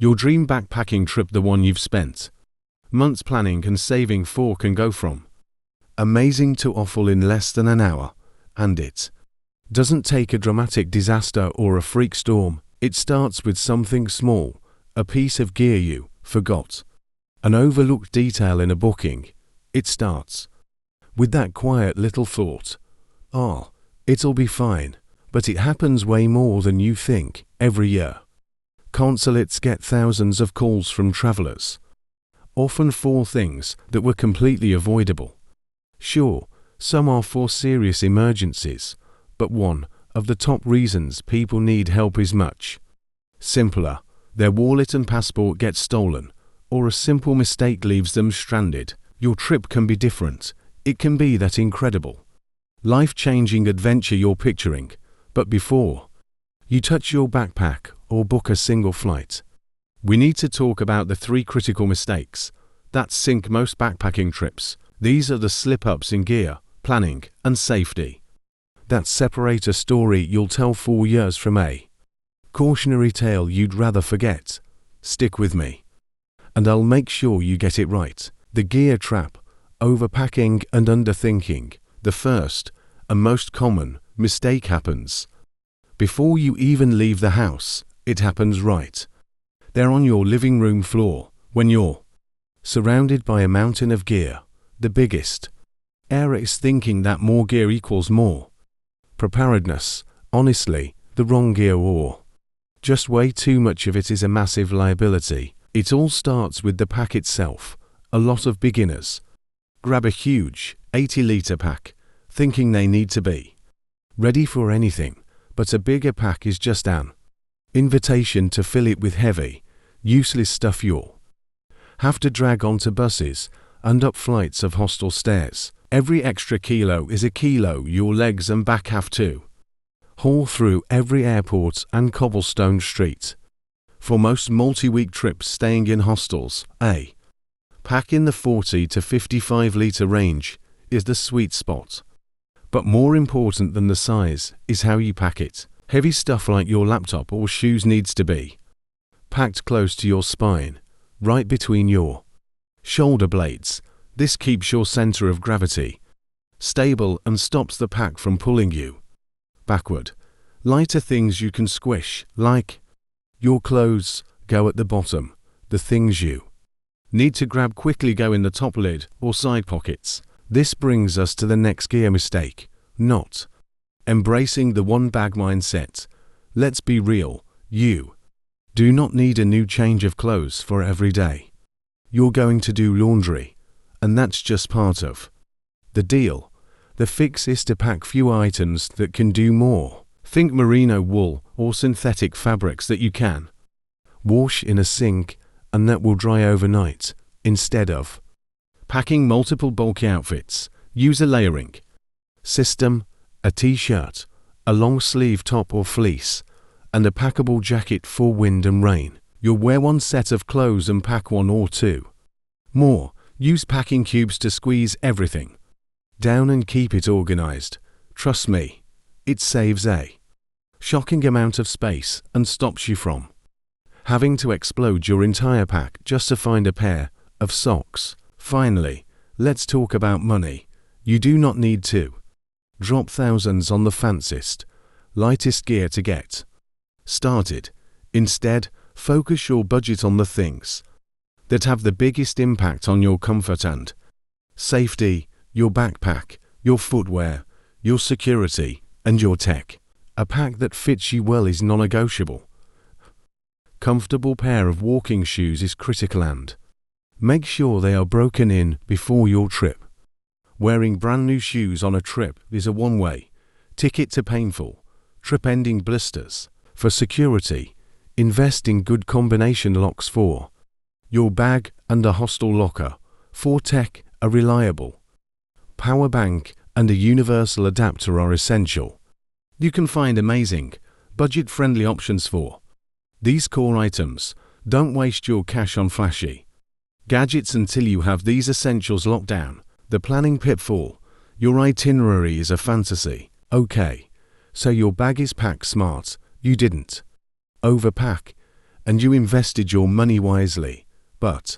Your dream backpacking trip, the one you've spent months planning and saving for, can go from amazing to awful in less than an hour. And it doesn't take a dramatic disaster or a freak storm. It starts with something small, a piece of gear you forgot, an overlooked detail in a booking. It starts with that quiet little thought, "Ah, it'll be fine." But it happens way more than you think every year. Consulates get thousands of calls from travelers, often for things that were completely avoidable. Sure, some are for serious emergencies, but one of the top reasons people need help is much simpler. Their wallet and passport get stolen, or a simple mistake leaves them stranded. Your trip can be different. It can be that incredible, life-changing adventure you're picturing. But before you touch your backpack or book a single flight, we need to talk about the 3 critical mistakes that sink most backpacking trips. These are the slip-ups in gear, planning, and safety that separate a story you'll tell 4 years from a cautionary tale you'd rather forget. Stick with me, and I'll make sure you get it right. The gear trap: overpacking and underthinking. The first and most common mistake happens before you even leave the house. It happens right there on your living room floor, when you're surrounded by a mountain of gear. The biggest error is thinking that more gear equals more preparedness. Honestly, the wrong gear, or just way too much of it, is a massive liability. It all starts with the pack itself. A lot of beginners grab a huge 80-liter pack, thinking they need to be ready for anything, but a bigger pack is just an invitation to fill it with heavy, useless stuff you'll have to drag onto buses and up flights of hostile stairs. Every extra kilo is a kilo your legs and back have to haul through every airport and cobblestone street. For most multi-week trips, staying in hostels, a pack in the 40 to 55-liter range is the sweet spot. But more important than the size is how you pack it. Heavy stuff like your laptop or shoes needs to be packed close to your spine, right between your shoulder blades. This keeps your center of gravity stable and stops the pack from pulling you backward. Lighter things you can squish, like your clothes, go at the bottom. The things you need to grab quickly go in the top lid or side pockets. This brings us to the next gear mistake: not embracing the one-bag mindset. Let's be real, you do not need a new change of clothes for every day you're going to do laundry, and that's just part of the deal. The fix is to pack fewer items that can do more. Think merino wool or synthetic fabrics that you can wash in a sink and that will dry overnight. Instead of packing multiple bulky outfits, use a layering system: a t-shirt, a long-sleeve top or fleece, and a packable jacket for wind and rain. You'll wear one set of clothes and pack 1 or 2 more. Use packing cubes to squeeze everything down and keep it organized. Trust me, it saves a shocking amount of space and stops you from having to explode your entire pack just to find a pair of socks. Finally, let's talk about money. You do not need to drop thousands on the fanciest, lightest gear to get started. Instead, focus your budget on the things that have the biggest impact on your comfort and safety: your backpack, your footwear, your security, and your tech. A pack that fits you well is non-negotiable. Comfortable pair of walking shoes is critical, and make sure they are broken in before your trip. Wearing brand new shoes on a trip is a one-way ticket to painful, trip-ending blisters. For security, invest in good combination locks for your bag and a hostel locker. For tech, a reliable power bank and a universal adapter are essential. You can find amazing, budget-friendly options for these core items. Don't waste your cash on flashy gadgets until you have these essentials locked down. The planning pitfall: your itinerary is a fantasy. Okay, so your bag is packed smart. You didn't overpack, and you invested your money wisely. But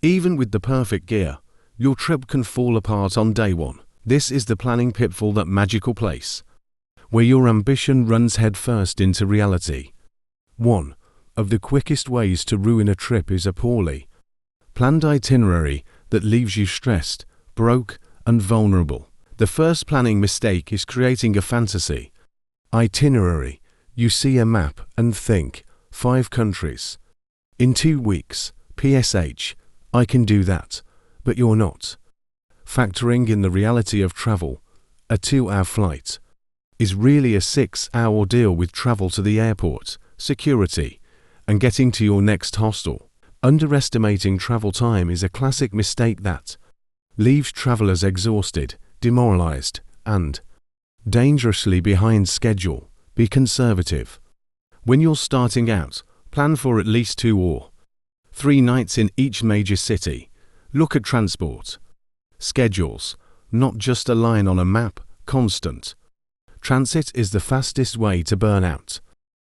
even with the perfect gear, your trip can fall apart on day one. This is the planning pitfall, that magical place where your ambition runs headfirst into reality. One of the quickest ways to ruin a trip is a poorly planned itinerary that leaves you stressed, broke, and vulnerable. The first planning mistake is creating a fantasy itinerary. You see a map and think, 5 countries in 2 weeks, PSH, I can do that. But you're not factoring in the reality of travel. A 2-hour flight is really a 6-hour ordeal, with travel to the airport, security, and getting to your next hostel. Underestimating travel time is a classic mistake that leaves travelers exhausted, demoralized, and dangerously behind schedule. Be conservative. When you're starting out, plan for at least 2 or 3 nights in each major city. Look at transport schedules, not just a line on a map. Constant transit is the fastest way to burn out.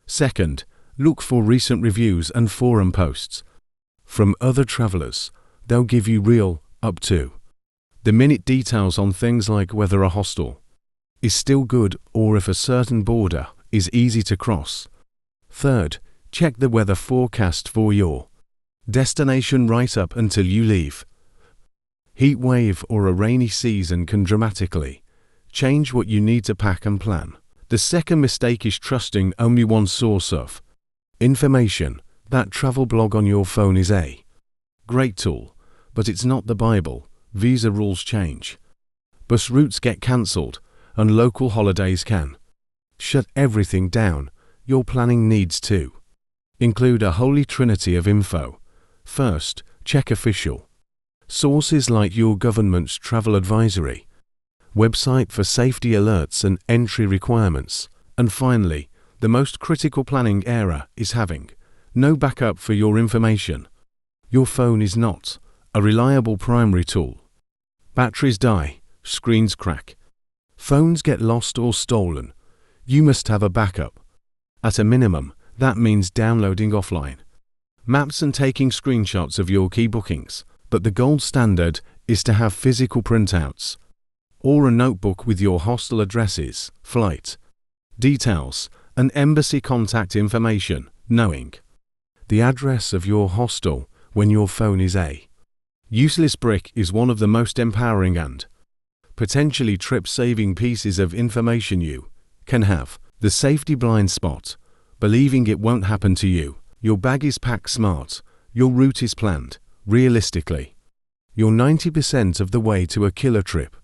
Second, look for recent reviews and forum posts from other travelers. They'll give you real, up-to-the-minute details on things like whether a hostel is still good or if a certain border is easy to cross. Third, check the weather forecast for your destination right up until you leave. Heat wave or a rainy season can dramatically change what you need to pack and plan. The second mistake is trusting only one source of information. That travel blog on your phone is a great tool, but it's not the Bible. Visa rules change, bus routes get cancelled, and local holidays can shut everything down. Your planning needs to include a holy trinity of info. First, check official sources like your government's travel advisory website for safety alerts and entry requirements. And finally, the most critical planning error is having no backup for your information. Your phone is not a reliable primary tool. Batteries die, screens crack, phones get lost or stolen. You must have a backup. At a minimum, that means downloading offline maps and taking screenshots of your key bookings. But the gold standard is to have physical printouts or a notebook with your hostel addresses, flight details, and embassy contact information. Knowing the address of your hostel when your phone is a useless brick is one of the most empowering and potentially trip-saving pieces of information you can have. The safety blind spot, believing it won't happen to you. Your bag is packed smart. Your route is planned. Realistically, you're 90% of the way to a killer trip.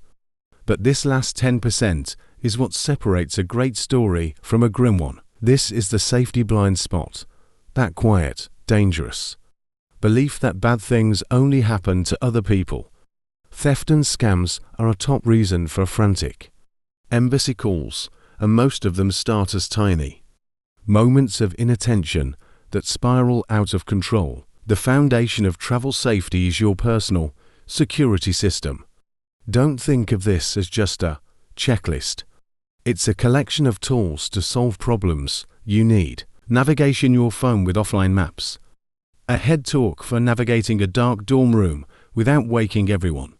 But this last 10% is what separates a great story from a grim one. This is the safety blind spot. That quiet, dangerous belief that bad things only happen to other people. Theft and scams are a top reason for frantic embassy calls, and most of them start as tiny moments of inattention that spiral out of control. The foundation of travel safety is your personal security system. Don't think of this as just a checklist. It's a collection of tools to solve problems you need. Navigation your phone with offline maps. A head talk for navigating a dark dorm room without waking everyone.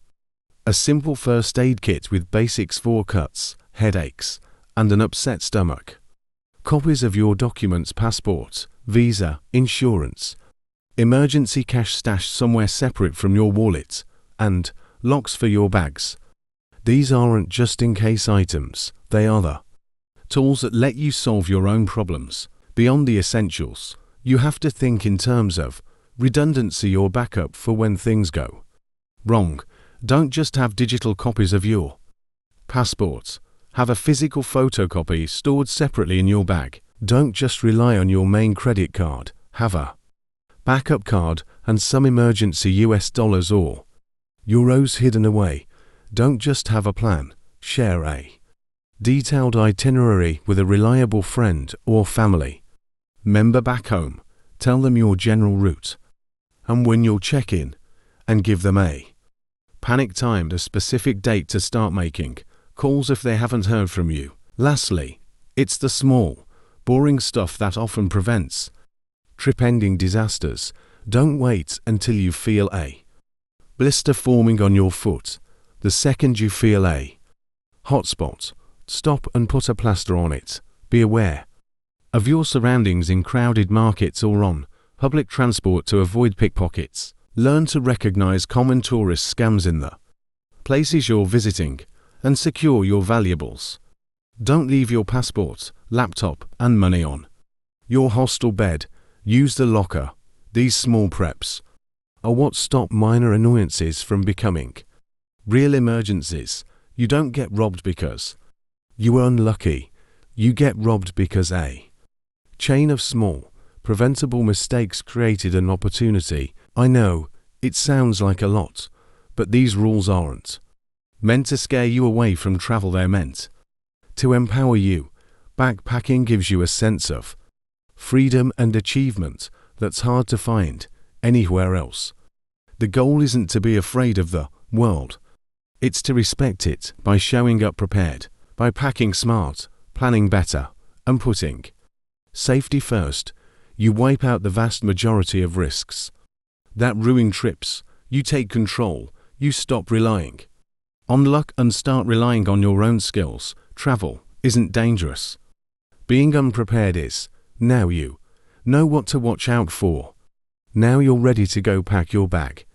A simple first aid kit with basics for cuts, headaches, and an upset stomach. Copies of your documents, passport, visa, insurance, emergency cash stashed somewhere separate from your wallet, and locks for your bags. These aren't just-in-case items, they are the tools that let you solve your own problems. Beyond the essentials, you have to think in terms of redundancy or backup for when things go wrong. Don't just have digital copies of your passport. Have a physical photocopy stored separately in your bag. Don't just rely on your main credit card. Have a backup card and some emergency US dollars or euros hidden away. Don't just have a plan. Share a detailed itinerary with a reliable friend or family member back home. Tell them your general route and when you'll check in, and give them a panic-timed, a specific date to start making calls if they haven't heard from you. Lastly, it's the small, boring stuff that often prevents trip-ending disasters. Don't wait until you feel a blister forming on your foot. The second you feel a hot spot, stop and put a plaster on it. Be aware of your surroundings in crowded markets or on public transport to avoid pickpockets. Learn to recognize common tourist scams in the places you're visiting and secure your valuables. Don't leave your passport, laptop, and money on your hostel bed. Use the locker. These small preps are what stop minor annoyances from becoming real emergencies. You don't get robbed because you were unlucky. You get robbed because a chain of small, preventable mistakes created an opportunity. I know, it sounds like a lot, but these rules aren't meant to scare you away from travel. They're meant to empower you. Backpacking gives you a sense of freedom and achievement that's hard to find anywhere else. The goal isn't to be afraid of the world. It's to respect it by showing up prepared, by packing smart, planning better, and putting safety first. You wipe out the vast majority of risks that ruin trips. You take control. You stop relying on luck and start relying on your own skills. Travel isn't dangerous. Being unprepared is. Now you know what to watch out for. Now you're ready to go. Pack your bag.